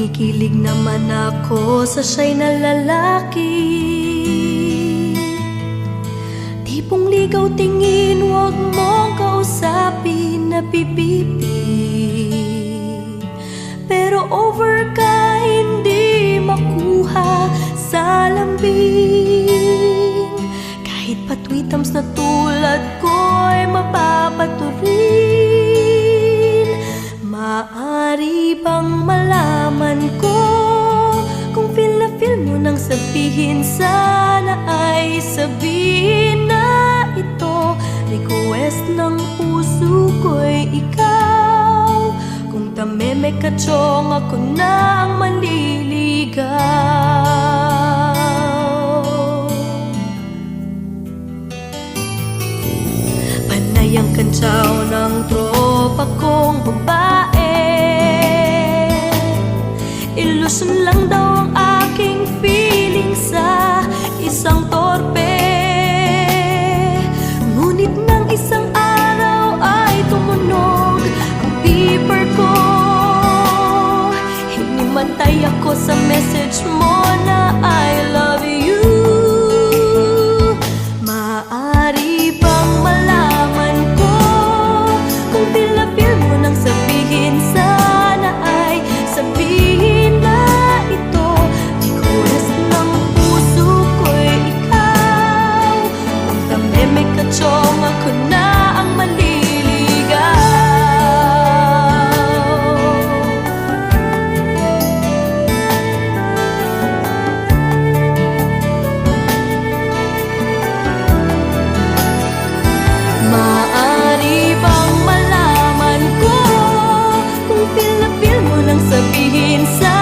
Kinikilig naman ako sa siya'y na lalaki. Tipong ligaw tingin, huwag mong kausapin, nabibibi. Pero over ka, hindi makuha sa lambing. Kahit patwitams na tulad ko'y mapapaturin. Maari bang malaman ko kung feel na feel mo nang sabihin? Sana ay sabihin na ito, request ng puso ko'y ikaw. Kung tameme ka chong, ako na ang maliligaw. Panay ang kantsaw ng tropa kong babae. Ilusyon lang daw ang aking feeling sa isang torpe. Ngunit nang isang araw ay tumunog ang beeper ko. Hinimatay ako sa message mo na I love you. Maari bang malaman ko kung feel na feel mo nang sabihin? Sana ay sabihin na ito, request ng puso ko'y ikaw. Kung tameme ka chong, ako na ang maliligaw. Maari bang malaman ko kung feel na feel mo nang sabihin sa